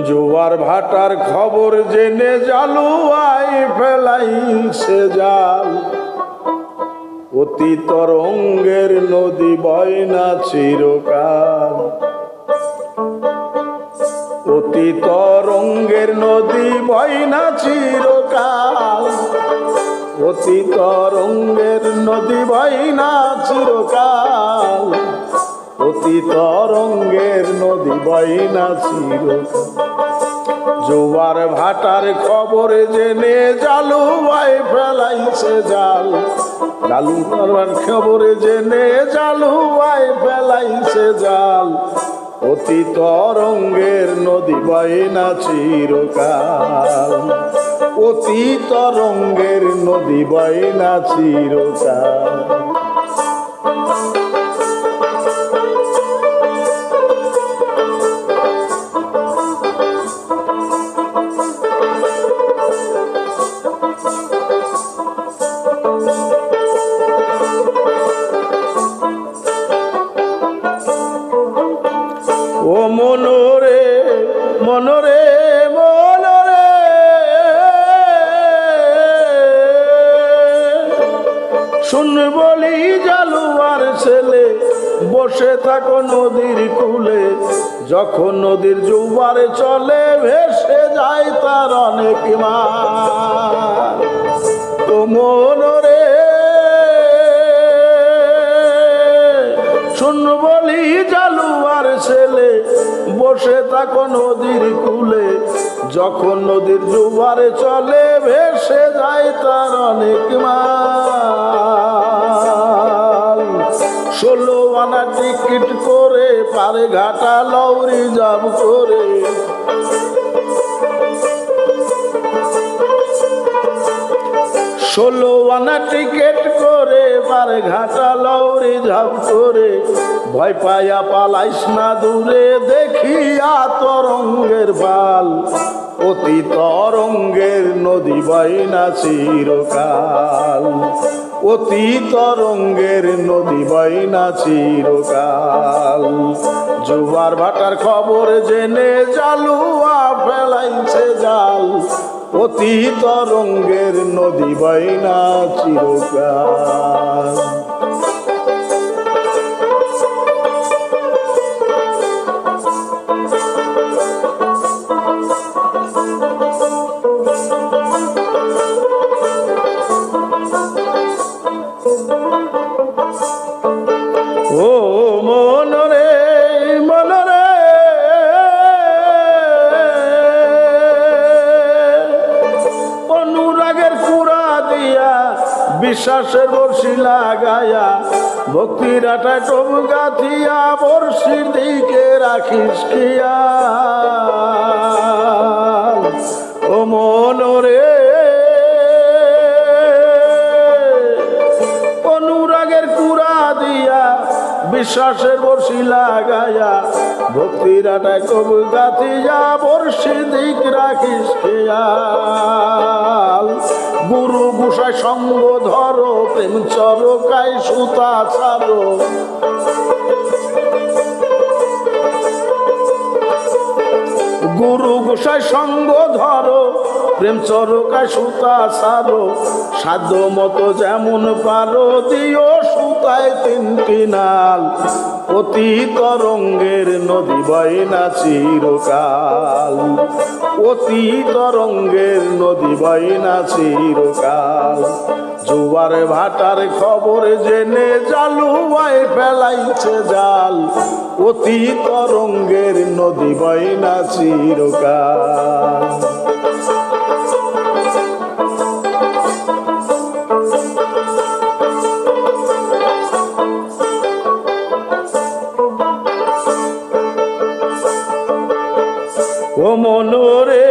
জোয়ার ভাটার খবর জেনে জালুয়ায় ফেলাইছে জাল। অতি তরঙ্গের নদী বয় না চিরকাল। অতি তরঙ্গের নদী বয় না চিরকাল। অতি তরঙ্গের নদী বয় না চিরকাল। অতি তরঙ্গের নদী বয় না চিরকাল। জোয়ার ভাটার খবর জেনে জালুয়ায় ফেলাইছে জাল। জালুয়ার খবর জেনে জালুয়ায় ফেলাইছে জাল। অতি তরঙ্গের নদী বয় না চিরকাল। অতি তরঙ্গের নদী বয় না চিরকাল। ও মনরে মনরে মনরে, শুন বলি জালুয়ার ছেলে, বসে থাকো নদীর কূলে। যখন নদীর জোয়ারে চলে ভেসে যায় তার অনেক মাল। ও মনরে শুন বলি জালুয়ার ছেলে, বসে থাকো নদীর কূলে। যখন নদীর জোয়ারে চলে ভেসে যায় তার অনেক মাল। 16 আনা টিকিট করে পারে ঘাটা লউরি যাব করে। 16 আনা টিকিট করে পারে ঘাটা লউরি যাব করে। ভয় পাইয়া পালাইস না দূরে দেখিয়া তরঙ্গের বাল। অতি তরঙ্গের নদী বয় না চিরকাল। অতি তরঙ্গের নদী বয় না চিরকাল। জোয়ার ভাটার খবর জেনে জালুয়া ফেলাইছে জাল। অতি তরঙ্গের নদী বয় না চিরকাল। ও মনরে মনরে, অনুরাগের কুড়া দিয়া বিশ্বাসের বর্ষি লাগায়া। ভক্তির আটায় টোপ গাথিয়া বর্ষির দিকে রাখিস খেয়াল। ও মনরে অনুরাগের কুড়া দিয়া বিশ্বাসের বর্ষি লাগায়া। ভক্তির আটায় টোপ গাথিয়া বর্ষির দিক রাখিস খেয়াল। গুরু গোসাই সঙ্গ ধরো, প্রেম চরকায় সুতা ছাড়ো। গুরু গোসাই সঙ্গ ধরো, প্রেম চরকায় সুতা ছাড়ো। সাধ্য মতো যেমন পারো দিও সুতায় 3টি নাল। অতি তরঙ্গের নদী বয় না চিরকাল। অতি তরঙ্গের নদী বয় না চিরকাল। জোয়ার ভাটার খবর জেনে জালুয়ায় ফেলাইছে জাল। অতি তরঙ্গের নদী বয় না চিরকাল। ও মনরে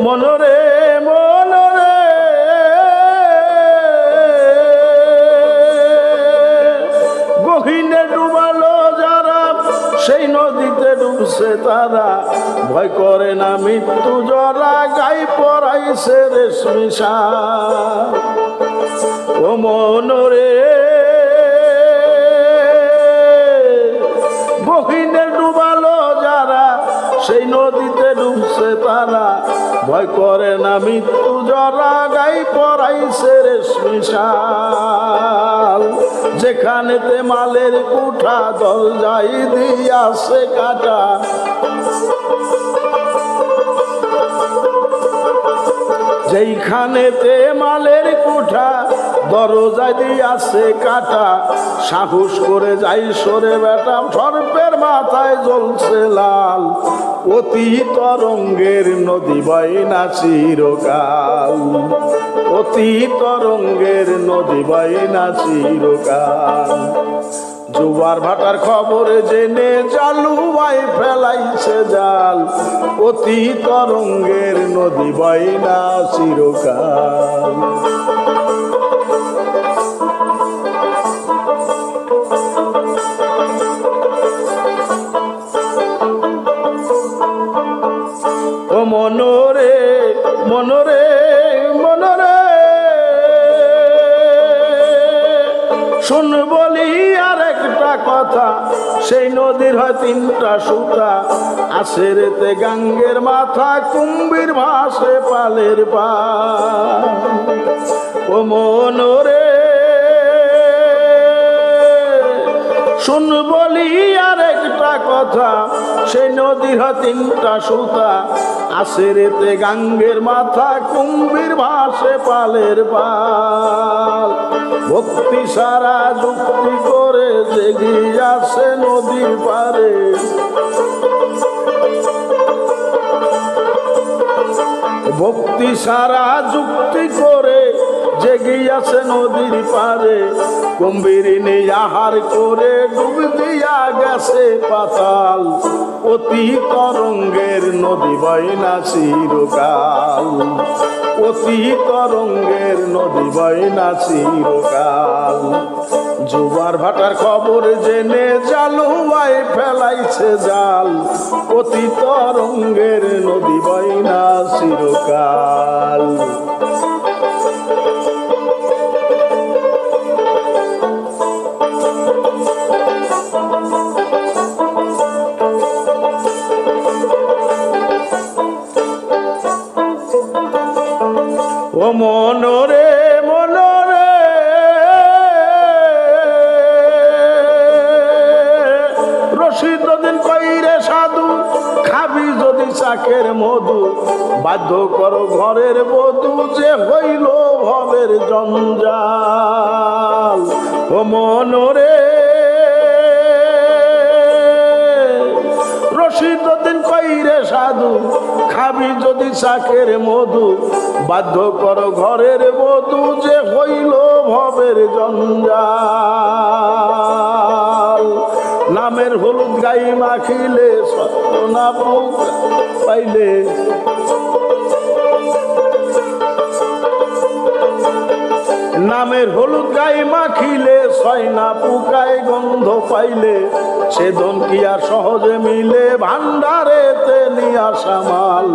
মনরে মনরে, গহীনে ডুবালো যারা সেই নদীতে ডুবছে তারা। ভয় করে না মৃত্যু জরা, গাই পরাইছে রেশমি শাল। ও মনরে গহীনে ডুবালো যারা সেই নদীতে ডুবছে তারা, ভয় করে না মৃত্যু জরা, গাই পরাইছে রেশমি শাল। যেখানেতে মালের কুঠা দরজাই দিয়াছে কাটা, যেইখানেতে মালের কুঠা দরজা দিয়াছে কাটা, সাহস করে যাই সরে বেটা, সর্পের মাথায় জ্বলছে লাল। অতি তরঙ্গের নদী বয় না চিরকাল, অতি তরঙ্গের নদী বয় না চিরকাল। জোয়ার ভাটার খবর জেনে জালুয়ায় ফেলাইছে জাল, অতি তরঙ্গের নদী বয় না চিরকাল। ও মনোরে মনোরে মনোরে, শুন বলি আর একটা কথা, সেই নদীর হয় তিনটা সুতা, আছে রেতে গাঙ্গের মাথা, কুম্ভীর ভাসে পালের পা। ও মনোরে শুন বলি আর একটা কথা, সেই নদীর হয় তিনটা সুতা, আছে রেতে গাঙ্গের মাথা, কুম্ভীর ভাসে পালের পাল। ভক্তি সারা যুক্তি করে জেগিয়াছে নদীর পারে, ভক্তি সারা যুক্তি করে জেগিয়াছে নদীর পারে, কুম্ভীরিনী আহার করে ডুব দিয়া গেছে পাতাল। অতি তরঙ্গের নদী বয় না চিরকাল, অতি তরঙ্গের নদী বয় না চিরকাল। জোয়ার ভাটার খবর জেনে জালুয়ায় ফেলাইছে জাল, অতি তরঙ্গের নদী বয় না চিরকাল। ও মনোরে মনোরে রশিদ দিন কইরে সাধু, খাবি যদি চাকের মধু, বাধ্য করো ঘরের বধূ, যে হইল ভবের জঞ্জাল। ও মনোরে রশিদ দিন কইরে সাধু, খাবি যদি চাকের মধু, বাধ্য করো ঘরের বধূ, যে হইল ভবের জঞ্জাল। নামের হলুদ গাই মাখিলে সত্য পাইলে, নামের হলুদ গাই মাখিলে ছয় না পুকায় গন্ধ পাইলে, সে ধন কি আর সহজে মিলে ভান্ডারেতে নিয়া সামাল।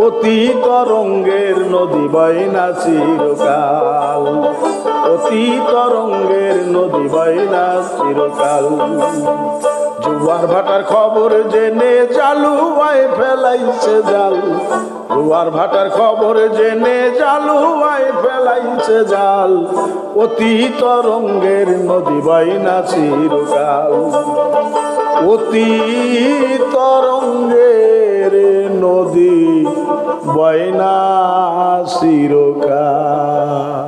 অতি তরঙ্গের নদী বয় না চিরকাল, অতি তরঙ্গের নদী বয় না চিরকাল। জোয়ার ভাটার খবর জেনে জালুয়ায় ফেলাইছে জাল, জোয়ার ভাটার খবর জেনে জালুয়ায় ফেলাইছে জাল, অতি তরঙ্গের নদী বয় না চিরকাল, অতি তরঙ্গের নদী বয় না চিরকাল।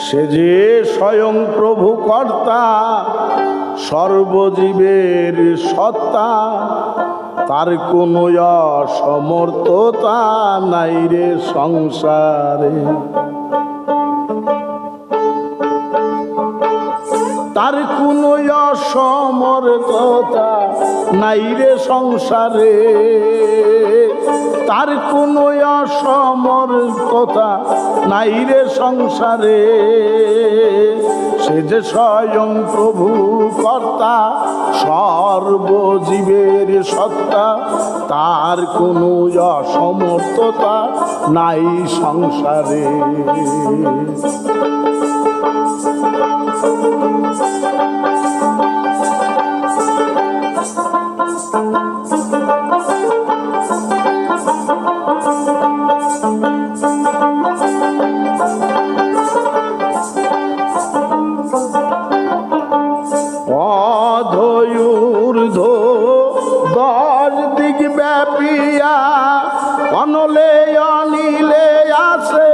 সে যে স্বয়ং প্রভু কর্তা, সর্বজীবের সত্তা, তার কোনো অসমর্থতা নাই রে সংসারে, তার কোনো অসমর্থতা নাই রে সংসারে, তার কোনো অসমর্থতা নাই রে সংসারে। সে যে স্বয়ং প্রভু কর্তা, সর্বজীবের সত্তা, তার কোনো অসমর্থতা নাই সংসারে। অধৈর্ধ 10 দিক ব্যাপিয়া, অনলে অনিলে আছে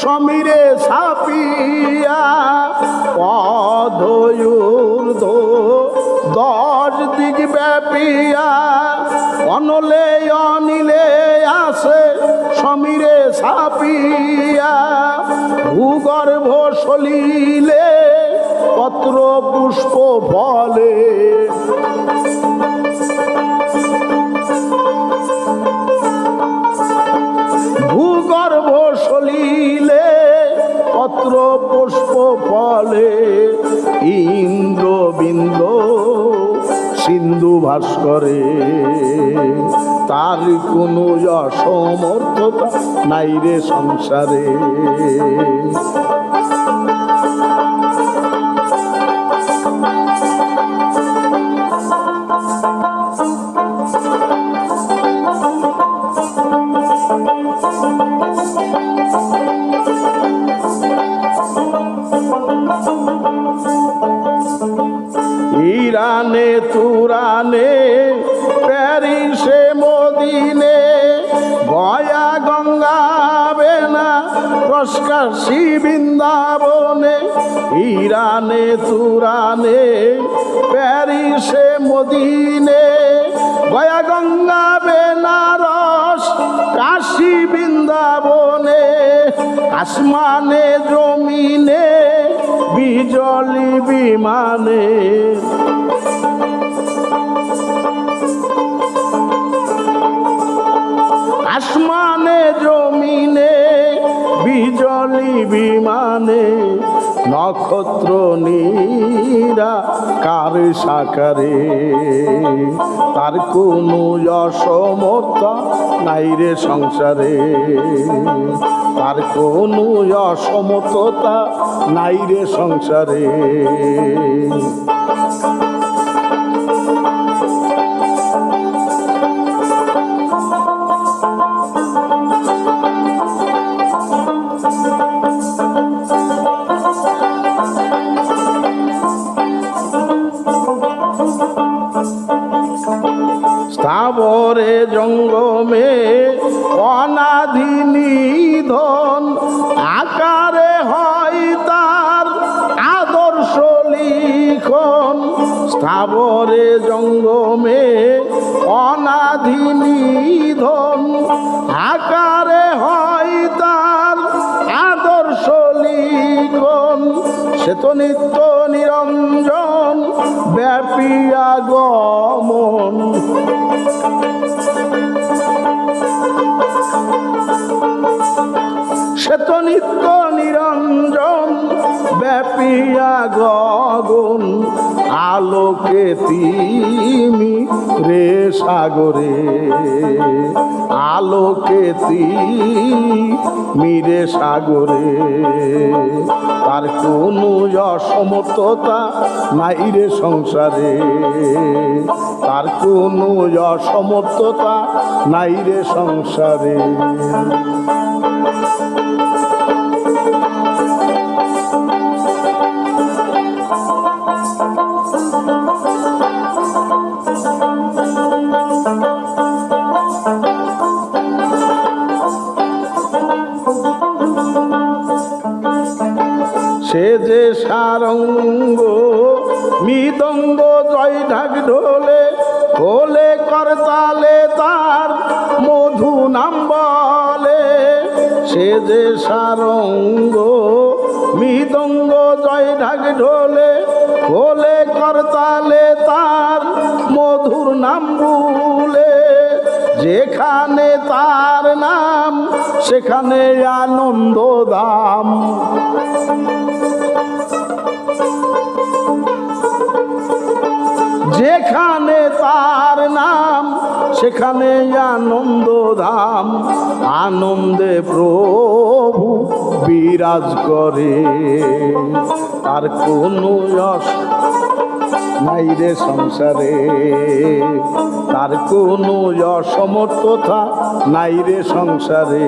সমীরে ছাপিয়া। অধৈর্ধ 10 দিক ব্যাপিয়া, অনলে অনিলে আছে সমীরে ছাপিয়া। ভূগর্ভ সলিলে পত্র পুষ্প ফলে, ভূগর্ভ সলিলে পত্র পুষ্প ফলে। ইন্দ্রবিন্দ সিন্ধু ভাস্করে, তার কোনো অসমর্থতা নাই রে সংসারে। ইরানে তুরানে প্যারিসে মদিনে, গয়া গঙ্গা বেনা রসকাশী বৃন্দাবনে। ইরানে তুরানে প্যারিসে মদিনে, গয়া গঙ্গা বেনারস কাশী বৃন্দাবনে। আসমানে জমিনে বিজলি বিমানে, আসমানে জমিনে বিজলি বিমানে। নক্ষত্র নীরা কার সাকারে, তার কোনো অসমর্থা নাই রে সংসারে। তার কোনো অসমর্থতা নাই রে সংসারে। স্থাবরে জঙ্গমে অনাধি নিধন, আকারে হয় তার আদর্শ লিখন। স্থাবরে জঙ্গমে অনাধি নিধন, আকারে হয় তার আদর্শ লিখন। সে তো নিত্য নিরঞ্জন ব্যাপিয়া গমন, সে তো নিত্য নিরঞ্জন ব্যাপিয়া গগন। আলোকে তিমি রে সাগরে, আলোকে তিমি রে সাগরে। তার কোনো অসমর্থতা নাই রে সংসারে। তার কোনো অসমর্থতা নাই রে সংসারে। সে যে সারঙ্গ মৃদঙ্গ জয় ঢাক ঢোলে, খোলে করতালে তার মধু নাম বলে। সে যে সারঙ্গ মৃদঙ্গ জয় ঢাক ঢোলে, খোলে করতালে তার মধুর নাম বলে। যেখানে তার নাম সেখানে আনন্দ ধাম, সেখানে আনন্দ ধাম, আনন্দে প্রভু বিরাজ করে। তার কোনো যশ নাই রে সংসারে, তার কোনো অসমর্থতা নাই রে সংসারে।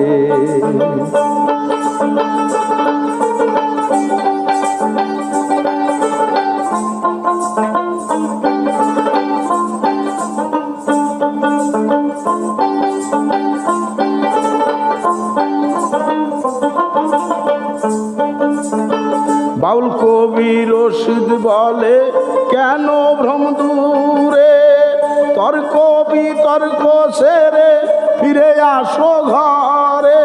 বাউল কবি রশিদ বলে কেন ভ্রম দূরে, তর্ক বিতর্ক সেরে ফিরে আসো ঘরে।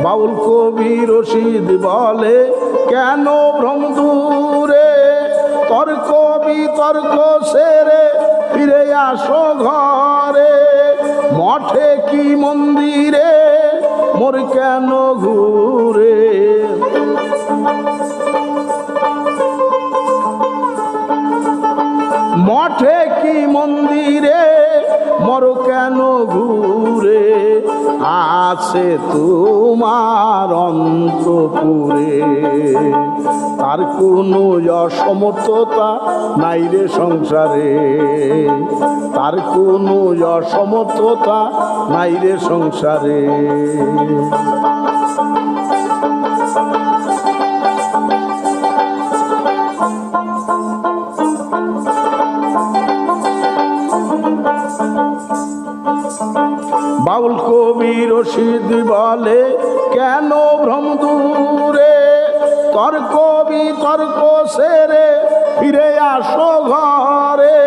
বাউল কবি রশিদ বলে কেন ভ্রম দূরে, তর্ক বিতর্ক সেরে ফিরে আসো ঘরে। মঠে কি মন্দিরে মোর কেন ঘুরে, মঠে কি মন্দিরে মর কেন ঘুরে। আছে তোমার অন্তপুরে, তার কোনো অসমর্থতা নাই রে সংসারে, তার কোনো অসমর্থতা নাই রে সংসারে। বাউল কবি রশিদ বলে কেন ভ্রম দূরে, তর্ক বিতর্ক সেরে ফিরে আসো ঘরে।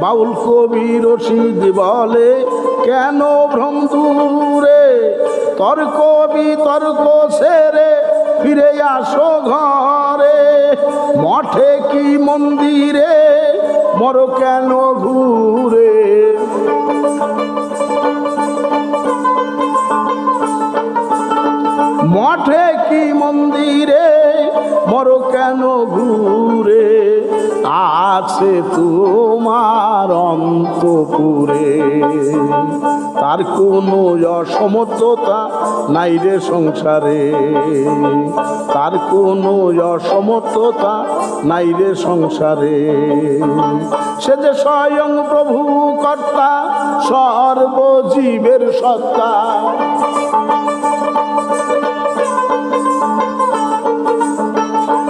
বাউল কবি রশিদ বলে কেন ভ্রম দূরে, তর্ক বিতর্ক সেরে ফিরে আসো ঘরে। মঠে কি মন্দিরে মর কেন ঘুরে, মঠে কি মন্দিরে মর কেন ঘুরে। আছে তোমার অন্তপুরে, তার কোনো অসমর্থতা নাই রে সংসারে, তার কোনো অসমর্থতা নাই রে সংসারে। সে যে স্বয়ং প্রভু কর্তা, সর্বজীবের সত্তা।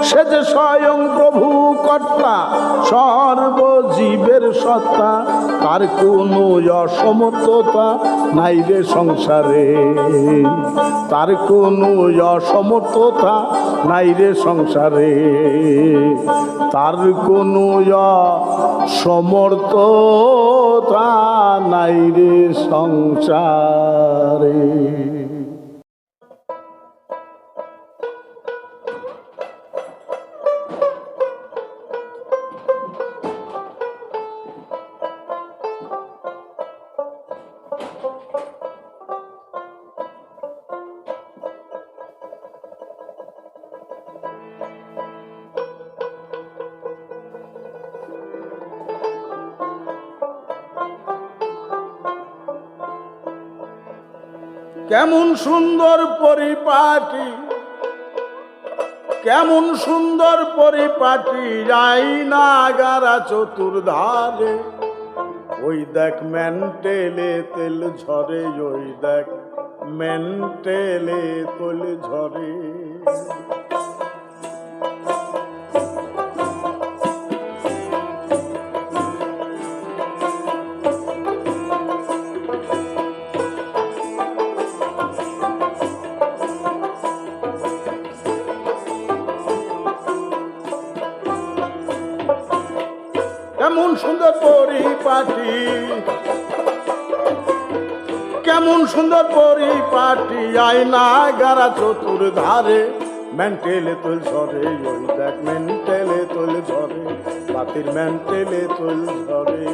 সে যে স্বয়ং প্রভু কর্তা, সর্বজীবের সত্তা। তার কোনো অসমর্থতা নাই রে সংসারে, তার কোনো অসমর্থতা নাই রে সংসারে, তার কোনো অসমর্থতা নাই রে সংসারে। কেমন সুন্দর পরিপাটি, কেমন সুন্দর পরিপাটি, যাই না গারা চতুর্ধারে। ওই দেখ মেন্টেলে তেল ঝরে, ওই দেখ মেন্টেলে তেল ঝরে। কেমন সুন্দর পরিপাটি, কেমন সুন্দর পরিপাটি, আয়না গারা চতুর্ধারে। মেন্টেলে তোল ঝরে, ওই দেখ মেন্টেলে তোল ঝরে, বাতির মেন্টেলে তোল ঝরে।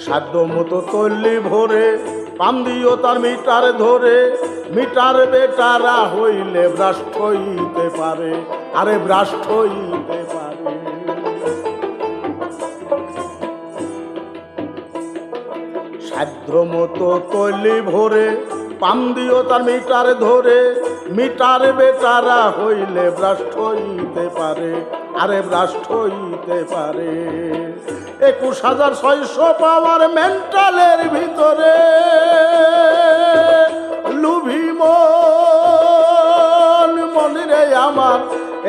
সাধ্য মতো তল্লি ভরে পাম দিও তার মিটার ধরে মিটার বেটারা হইলে ভ্রাষ্ট হইতে পারে আরে ভ্রাষ্ট হইতে পারে সাধ্য মতো তল্লি ভরে পাম দিও তার মিটার ধরে মিটার বেটারা হইলে ভ্রাষ্ট হইতে পারে আরে ভ্রাষ্ট হইতে পারে 21,600 পাওয়ার মেন্টালের ভিতরে লুভি মন রে আমার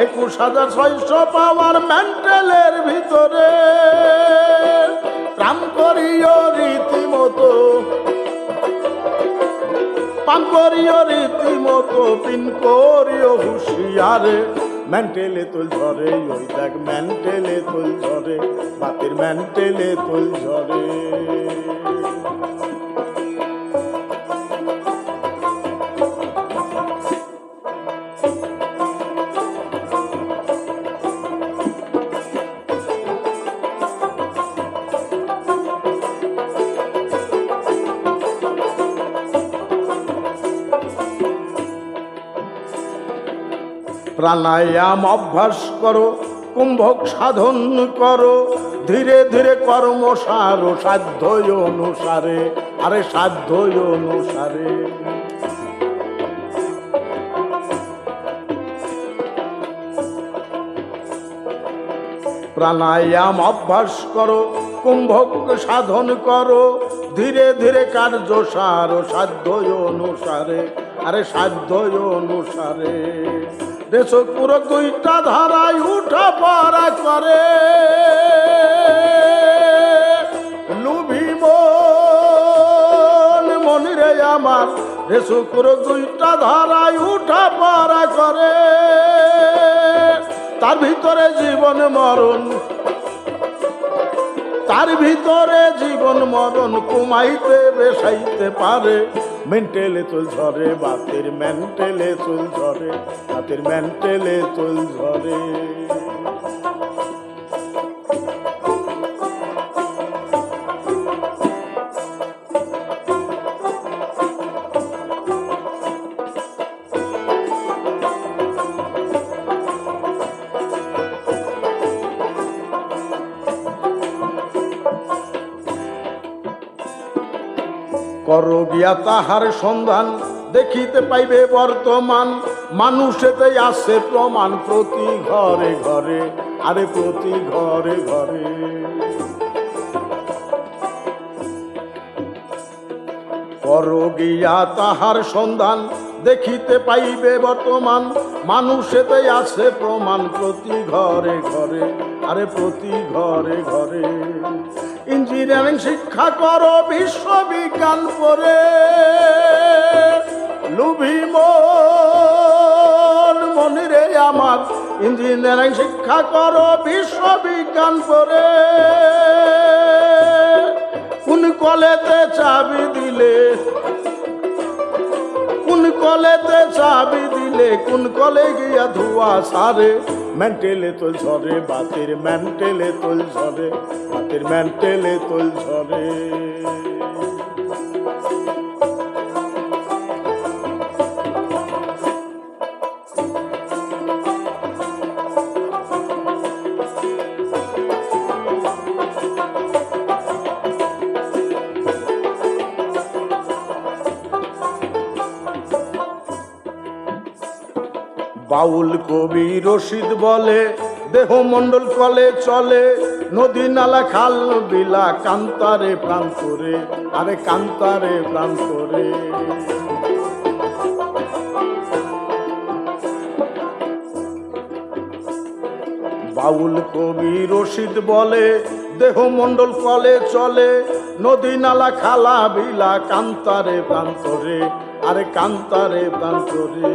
21,600 পাওয়ার মেন্টালের ভিতরে কাম করিও রীতিমতো পান করিও রীতিমতো পিন করিও হুঁশিয়ারে মেন্টেলে তুল ঝরে ওই দেখ মেন্টেলে তুল ঝরে বাতির মেন্টেলে তুল ঝরে প্রাণায়াম অভ্যাস করো কুম্ভক সাধন করো ধীরে ধীরে কর্মসার সাধ্য অনুসারে আরে সাধ্য অনুসারে প্রাণায়াম অভ্যাস করো কুম্ভক সাধন করো ধীরে ধীরে কার্যসার সাধ্য অনুসারে আরে সাধ্য অনুসারে দেশক পুরো 2টা ধারায় উঠা পড়া করে লুভি মন রে আমার দেশক পুরো 2টা ধারায় উঠা পড়া করে তার ভিতরে জীবন মরণ তার ভিতরে জীবন মরণ কমাইতে বেসাইতে পারে মেন্টেলে চুল ঝরে বাতির মেন্টেলে চুল ঝরে বাতির মেন্টেলে চুল ঝরে করো গিয়া তাহার সন্ধান দেখিতে পাইবে বর্তমান মানুষেতে আছে প্রমাণ প্রতি ঘরে ঘরে আরে প্রতি ঘরে ঘরে করো গিয়া তাহার সন্ধান দেখিতে পাইবে বর্তমান মানুষেতে আছে প্রমাণ প্রতি ঘরে ঘরে আরে প্রতি ঘরে ঘরে ইঞ্জিনিয়ারিং শিক্ষা করো বিশ্ববিজ্ঞান পড়ে লুভি মন রে আমার ইঞ্জিনিয়ারিং শিক্ষা করো বিশ্ববিজ্ঞান পড়ে কোন কলেতে চাবি দিলে কোন কলেতে চাবি দিলে কোন কলে গিয়া ধোয়া সারে মেন্টেলে তোল ঝরে বাতির মেন্টেলে তোল ঝরে বাতির মেন্টেলে তোল ঝরে বাউল কবি রশিদ বলে দেহ মন্ডল কলে চলে নদী নালা খাল বিলা কান্তারে প্রান্তরে আরে কান্তারে প্রান্তরে বাউল কবি রশিদ বলে দেহ মন্ডল কলে চলে নদী নালা খালা বিলা কান্তারে প্রান্তরে আরে কান্তারে প্রান্তরে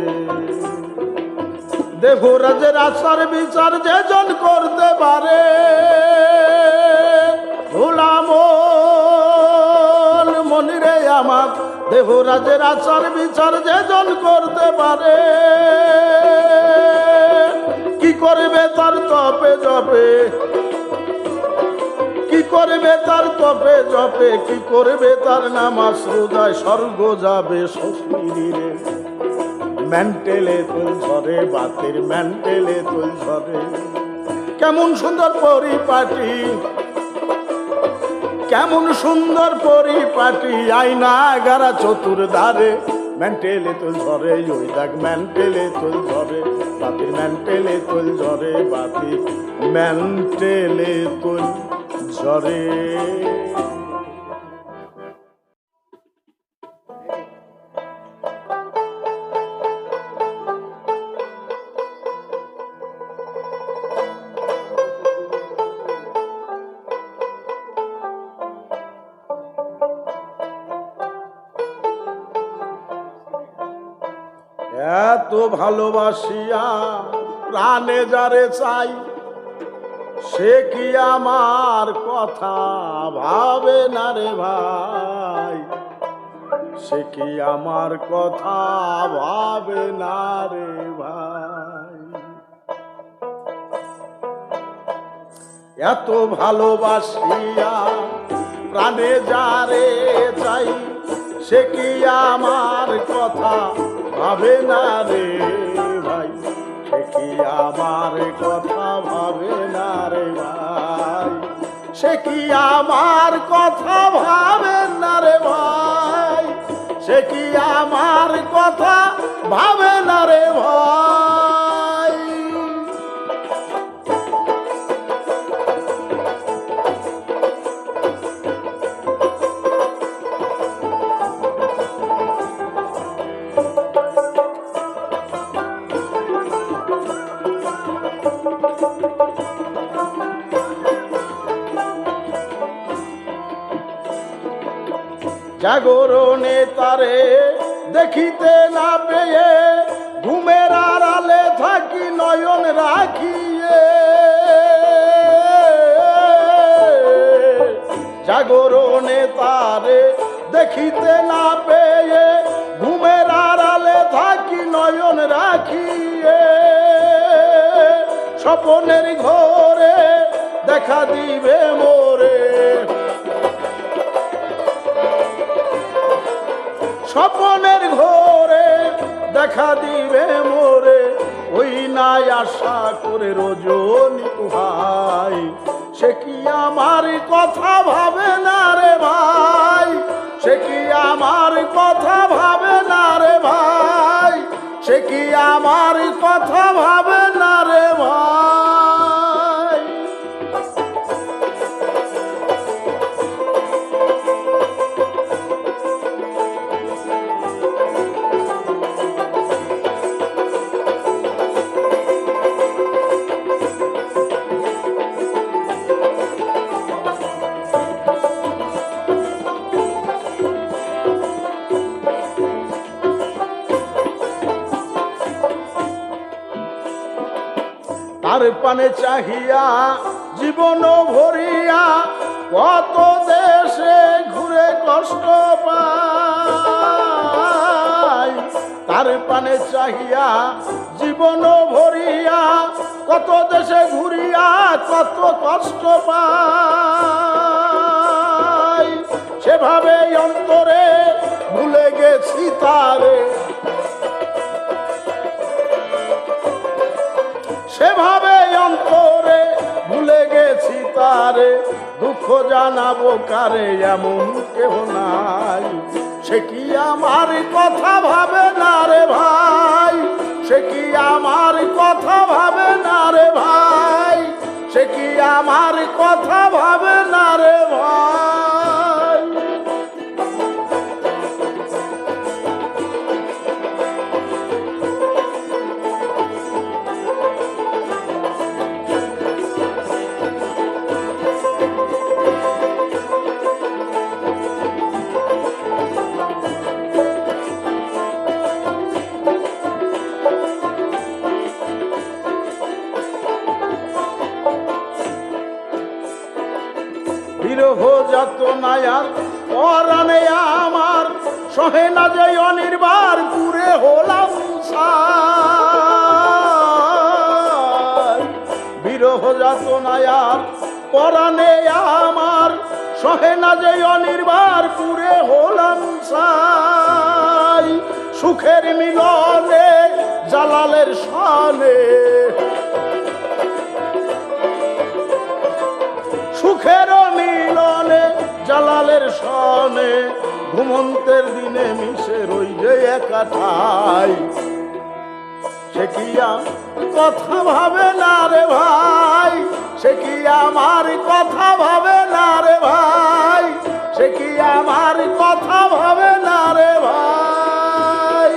দেবরাজের আচার বিচার যেজন করতে পারে গোলাম মনিরে আমার দেবরাজের আচার বিচার যেজন করতে পারে কি করবে তার তপে জপে কি করবে তার তপে জপে, কি করবে তার নামাজ রোজায়, স্বর্গ যাবে শ্বশুরে। মেন্টেলে তুল ঝরে বাতির, মেন্টেলে তুল ঝরে। কেমন সুন্দর পরিপাটি, কেমন সুন্দর পরিপাটি, আয়না গারা চতুর্ধারে। মেন্টেলে তুল ঝরে, ওই দেখ মেন্টেলে তুল ঝরে বাতির, মেন্টেলে তুল ঝরে বাতির, মেন্টেলে তুল ঝরে। এত ভালোবাসিয়া প্রাণে যারে চাই, সে কি আমার কথা ভাবে না রে ভাই, সে কি আমার কথা ভাবে না রে ভাই। এত ভালোবাসিয়া প্রাণে যারে চাই, সে কি আমার কথা ভাবে না রে ভাই, সে কি আমার কথা ভাবে না রে ভাই, সে কি আমার কথা ভাবে না রে ভাই, সে কি আমার কথা ভাবে না রে ভাই। জাগরণে তারে দেখিতে না পেয়ে, ঘুমের আড়ালে থাকি নয়ন রাখিয়ে। জাগরণে তারে দেখিতে না পেয়ে, ঘুমের আড়ালে থাকি নয়ন রাখিয়ে। স্বপনের ঘরে দেখা দিবে মোরে, স্বপনের ঘরে দেখা দিবে মোরে, ওই নাই আশা করে রজনী ভাই, সে কি আমার কথা ভাবে না রে ভাই, সে কি আমার কথা ভাবে না রে ভাই, সে কি আমার কথা ভাবে না রে ভাই। তার পানে চাহিয়া জীবন ভরিয়া, কত দেশে ঘুরে কষ্ট পাই। তার পানে চাহিয়া জীবন ভরিয়া, কত দেশে ঘুরিয়া কত কষ্ট পাই। সেভাবে অন্তরে ভুলে গেছি তারে, সেভাবে অন্তরে ভুলে গেছি তারে। দুঃখ জানাবো কারে, এমন কেহ নাই, সে কি আমার কথা ভাবে না রে ভাই, সে কি আমার কথা ভাবে না রে ভাই, সে কি আমার কথা ভাবে না রে ভাই। বিরহ যাতনায়ার পরাণে আমার, সহে না যে অনির্বার পুরে হলাম ছাই। বিরহ যাতনায়ার পরাণে আমার সহে না যে অনির্বার পুরে হলাম সাই সুখের মিলনে জালালের শানে সুখের মিলনে জালালের শানে ঘুমন্তের দিনে মিশে রই যে একা ঠাই সে কি কথা ভাবে না রে ভাই সে কি আমার কথা ভাবে না রে ভাই সে কি আমার কথা ভাবে না রে ভাই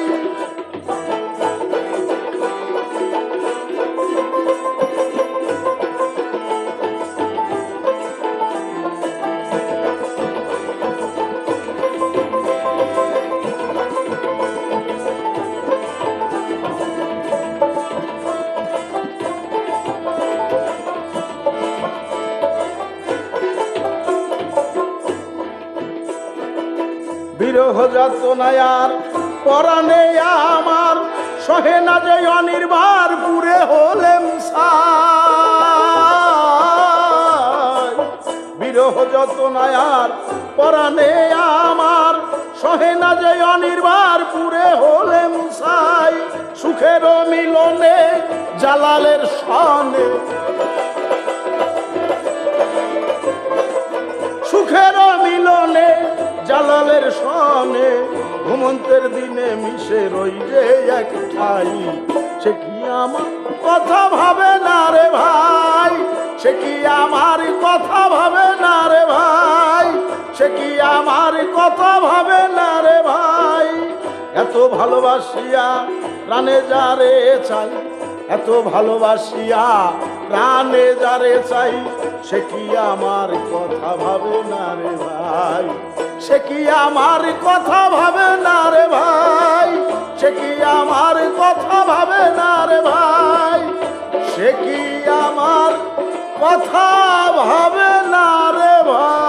বিরহ যাতনায় আর পরাণে আমার সহে না যে অনির্বার পুরে হলেম সাই বিরহ যাতনায় আর পরাণে আমার সহে না যে অনির্বার পুরে হলেম সাই সুখের মিলনে জালালের শানে সুখের মিলনে জালালের শানে ঘুমন্তের দিনে মিশে রই যে এক ঠাই সে কি আমার কথা ভাবে না রে ভাই সে কি আমার কথা ভাবে না রে ভাই সে কি আমার কথা ভাবে না রে ভাই এত ভালোবাসিয়া প্রাণে যারে চাই এত ভালোবাসিয়া প্রাণে যারে চাই সে কি আমার কথা ভাবে না রে ভাই সে কি আমার কথা ভাবে না রে ভাই সে কি আমার কথা ভাবে না রে ভাই সে কি আমার কথা ভাবে না রে ভাই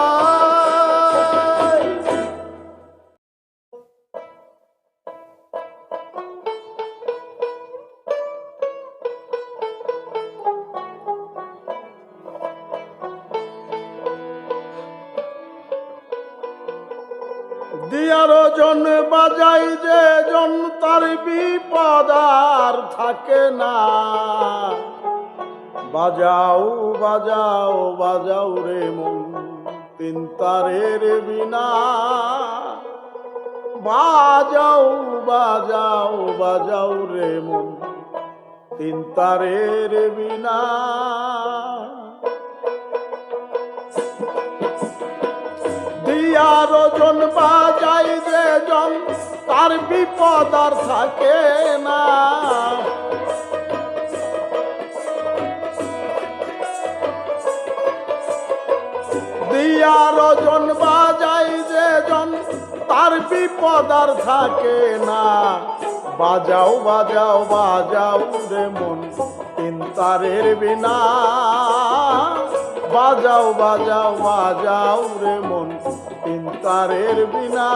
দিয়ার জন বাজাই যে জন তার বিপদ আর থাকে না বাজাও বাজাও বাজাও রে মন তিন তারের বিনা বাজাও বাজাও বাজাও রে মন তিন তারের বিনা দিয়ার জন বাজাই যে জন তার বিপদ আর থাকে না দিয়ার জন বাজাই যে জন তার বিপদ আর থাকে না বাজাও বাজাও বাজাও রে মন তিন তারের বিনা বাজাও বাজাও বাজাও রে মন তিন তারের বিনা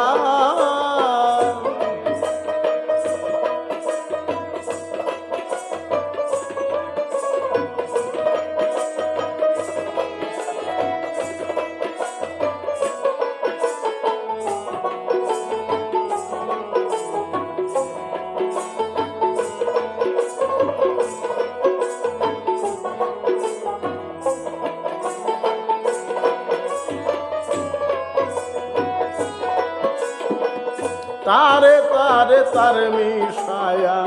তারে তারে তার মিশায়া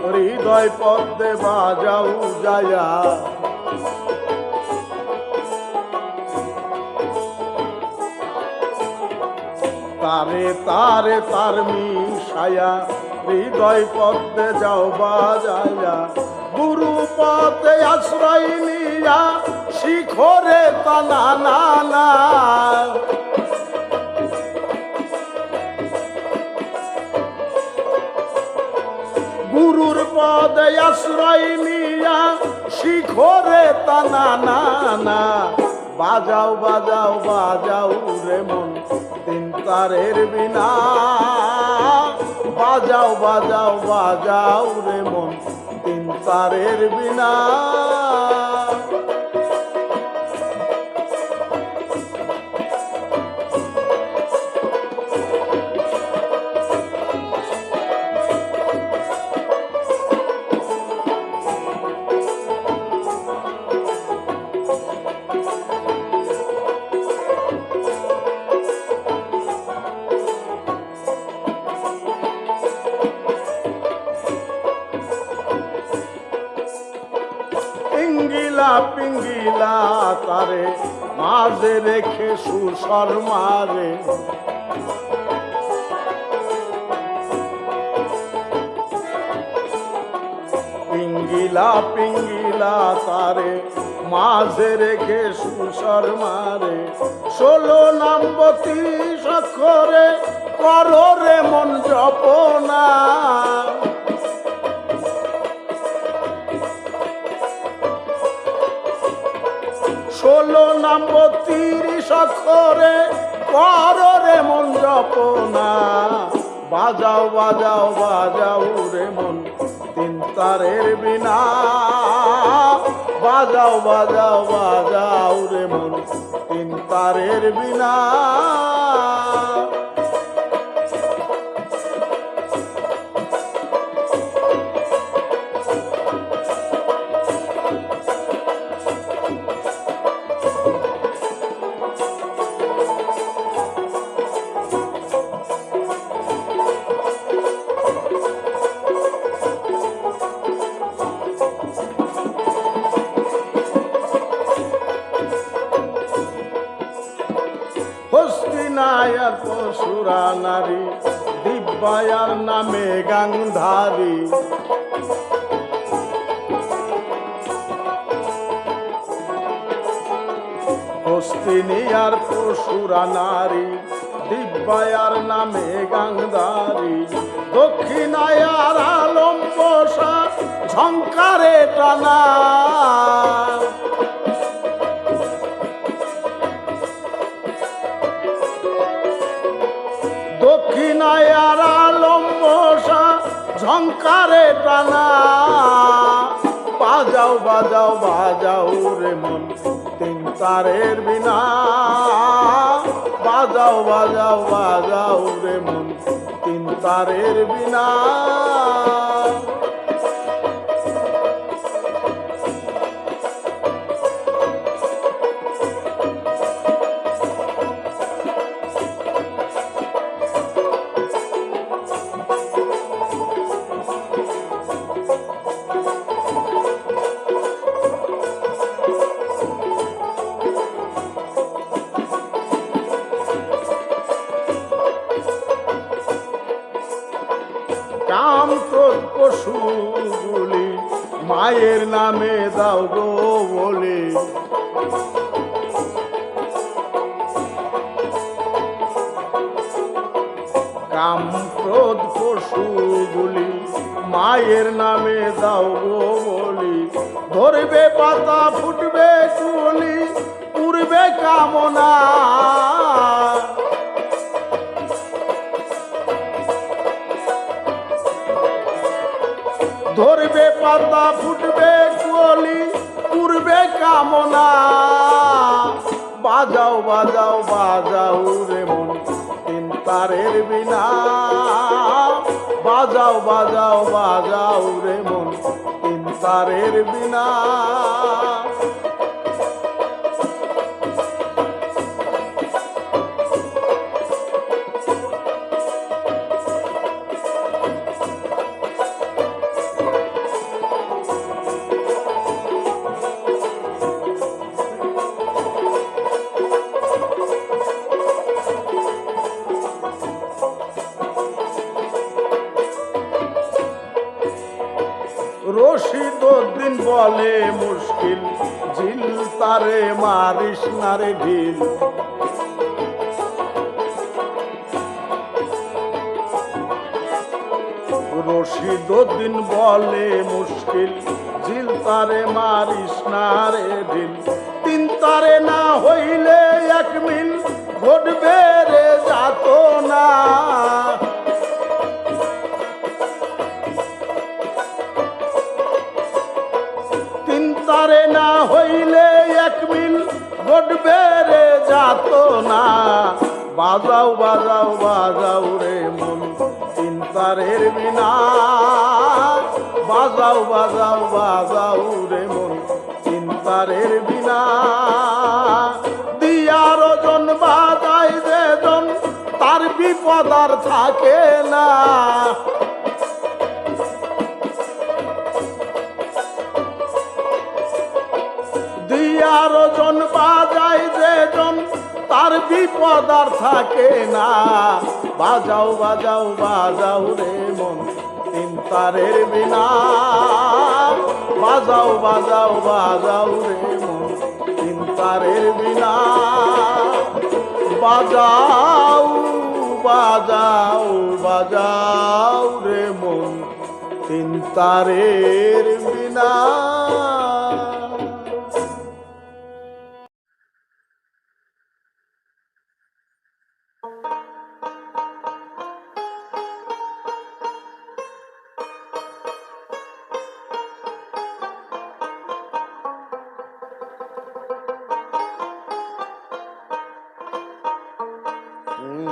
হৃদয় পদ্মে বাজাও যায়া তারে তারে তার মিশায়া হৃদয় পদ্মে যাও বাজায়া গুরু পদে আশ্রয় নিয়া শিখরে তানা না না গুরুর পদে আশ্রয় নিয়া শিখরে তানা না না বাজাও বাজাও বাজাও রে মন তিন তারের বিনা বাজাও বাজাও বাজাও রে মন তিন তারের বিনা পিঙ্গিলা তারে মাঝে রেখে সুসর মারে পিঙ্গিলা পিঙ্গিলা তারে মাঝে রেখে সুসর মারে 16 নাম 32 অক্ষরে করো রে মন জপনা 16 নাম 32 অক্ষরে করো রে মন জপনা বাজাও বাজাও বাজাও রে মন তিন তারের বিনা বাজাও বাজাও বাজাও রে মন তিন তারের বিনা হস্তিনায়ার পশুরা নারী দিব্যায়ার নামে গাংধারী হস্তিনিয়ার পশুরা নারী দিব্যায়ার নামে গাংধারী দক্ষিণায়ার আলম বসা ঝঙ্কারে টানা দক্ষিণায়ার আলম বসা ঝঙ্কারে টানা বাজাও বাজাও বাজাও রে মন তিন তারের বিনা বাজাও বাজাও বাজাও রে মন তিন তারের বিনা কাম ক্রোধ পশুগুলি মায়ের নামে দাও গো বলে কাম ক্রোধ পশুগুলি মায়ের নামে দাও গো বলি ধরবে পাতা ফুটবে কুলি উড়বে কামনা ধরবে পাতা ফুটবে কুলি উড়বে কামনা বাজাও বাজাও বাজাও রে মন তিন তারের বিনা বাজাও বাজাও বাজাও রে মন তিন তারের বিনা রশিদ উদ্দিন বলে মুশকিল ঝিল তারে মারিস না রে ঢিল রশিদ উদ্দিন বলে মুশকিল ঝিল তারে মারিস না রে ঢিল তিন তারে না হইলে এক মিল ঘটবে রে যাত না তারে না হইলে এক মিল ঘটবে রে যাত না বাজাও বাজাও বাজাও রে মন তিন তারের বিনা বাজাও বাজাও বাজাও রে মন তিন তারের বিনা দিয়ার ওজন বাজাই যেজন তার বিপদ আর থাকে না 11 জন বাজায় যেজন তার বিপদ আর থাকে না। বাজাও বাজাও বাজাও রে মন তিন তারের বিনা, বাজাও বাজাও বাজাও রে মন তিন তারের বিনা। বাজাও বাজাও বাজাও রে মন তিন তারের বিনা।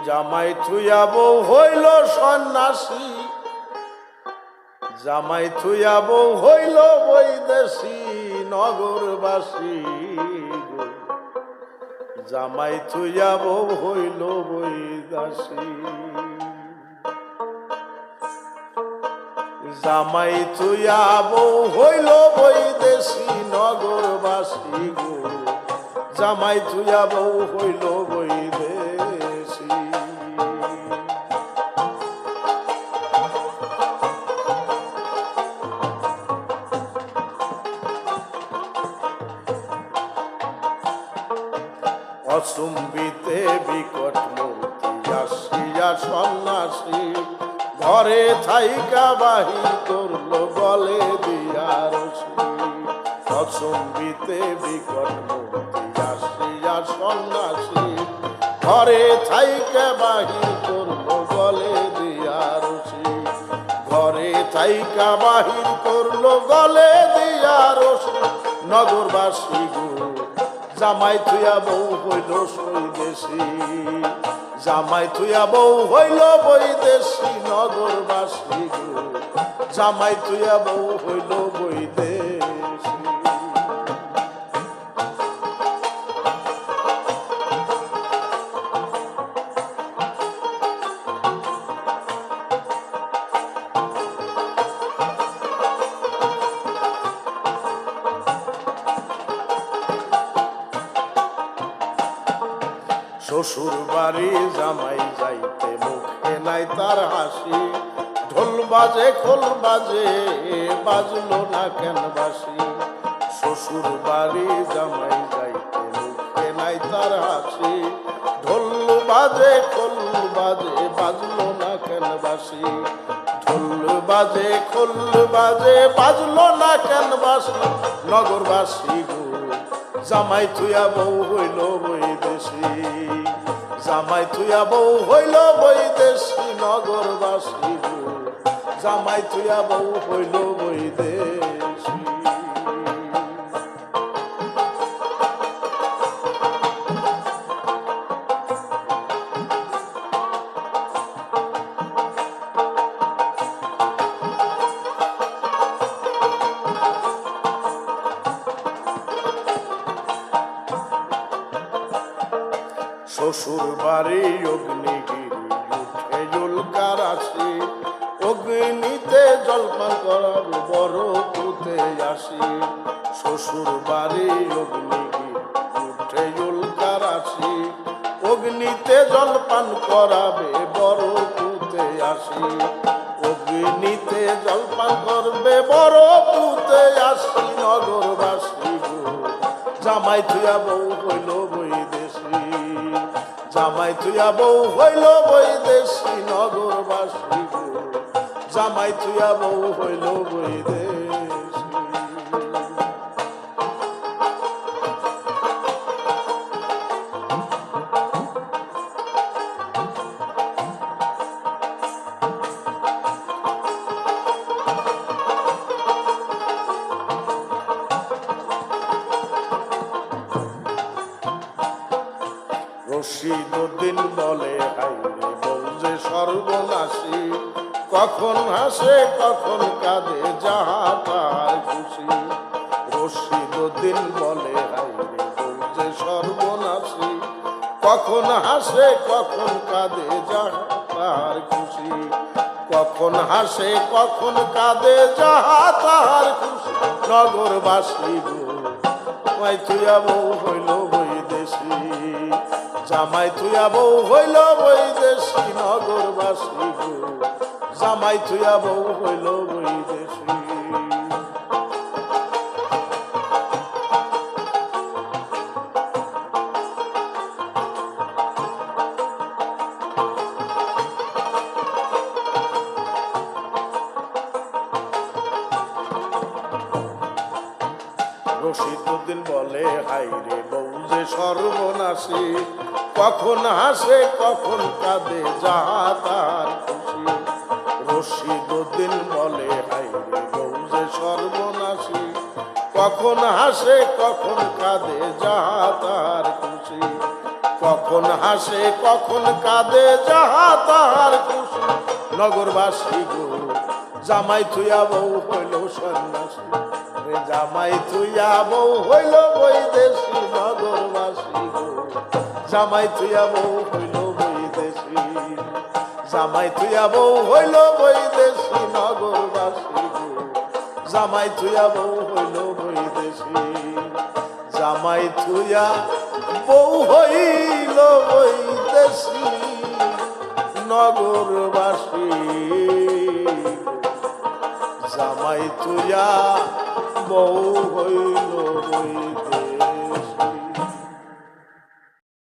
জামাই থুয়া বউ হইল সন্ন্যাসী, জামাই থুয়া বউ হইল বৈদেশী নগরবাসী। জামাই থুয়া বউ হইল বৈদেশী, জামাই থুয়া বউ হইল বৈদেশী নগরবাসী গো। জামাই থুয়া বউ হইল বৈদেশী। অচুম্বিতে বিকট মূর্তি আসিয়া সন্ন্যাসী, ঘরে থাইকা বাহি করলো গলে দিয়া রশি। অচুম্বিতে বিকট মূর্তি আসিয়া সন্ন্যাসী, ঘরে থাইকা বাহি করলো গলে দিয়া রশি। ঘরে থাইকা বাহির করলো গলে দিয়া রশি নগরবাসী গো। জামাই থুয়া বউ হইল বৈদেশী, জামাই থুয়া বউ হইল বৈদেশী নগরবাসী গো। জামাই থুয়া বউ হইল বৈদেশী। শ্বশুর বাড়ি জামাই যাইতে মুখে নাই তার হাসি। ঢোল বাজে খোল বাজে বাজলো না কেন বাসি। শ্বশুর বাড়ি জামাই যাইতে মুখে নাই তার হাসি। ঢোল বাজে খোল বাজে বাজলো না কেন বাসি। ঢোল বাজে খোল বাজে বাজলো না কেন বাসি নগরবাসী গো। জামাই থুয়া বউ হইল বৈদেশী, জামাই থুয়া বউ হইল বৈদেশী নগরবাসী গো। জামাই থুয়া বউ হইল বৈদেশী। শ্বশুর বাড়ি অগ্নিগিরি উঠে উল্কার আসি। অগ্নিতে জলপান করার বড় পুঁতে আসি। শ্বশুর বাড়ি অগ্নিগিরি উঠে উল্কার আসি। অগ্নিতে জলপান করাবে বড় পুঁতে আসি। অগ্নিতে জলপান করবে বড় পুঁতে আসি নগরবাসী গো। জামাই থুয়া বউ হইল বৈদেশী, জামাই থুয়া বউ হইল বৈদেশী নগরবাসী গো। জামাই থুয়া বউ হইল বৈদেশী। রশিদুদ্দিন বলে হাইরে বউ যে সর্বনাশী। কখন হাসে কখন কাঁদে যাহা তার খুশি। রশিদুদ্দিন বলে হাইরে বউ যে সর্বনাশী। কখন হাসে কখন কাঁদে যাহা তার খুশি। কখন হাসে কখন কাঁদে যাহা তার খুশি নগরবাসী গো। জামাই তুইয়া বউ হইল বৈদেশি, জামাই তুইয়া বউ হইল বৈদেশি নগরবাসী গো, জামাই তুইয়া বউ হইল বৈদেশি। রশিদুদ্দিন বলে হাইরে বউ যে সর্বনাশী, কখন হাসে কখন কাঁদে যাহা তার খুশি। রশিদুদ্দিন বলে হাইরে বউ যে সর্বনাশী, কখন হাসে কখন কাঁদে যাহা তার খুশি। কখন হাসে কখন কাঁদে যাহা তার খুশি। নগরবাসী গো, জামাই তুইয়া বউ হইল সন্ন্যাসী, জামাই তুইয়া বউ হইল বৈদেশি নগরবাসী গো, জামাই তুইয়া বউ হইল বৈদেশি, জামাই তুইয়া বউ হইল বৈদেশি নগরবাসী গো, জামাই তুইয়া বউ হইল বৈদেশি, জামাই তুইয়া বউ হইল বৈদেশি নগরবাসী, জামাই তুইয়া বউ হইল বৈদেশি।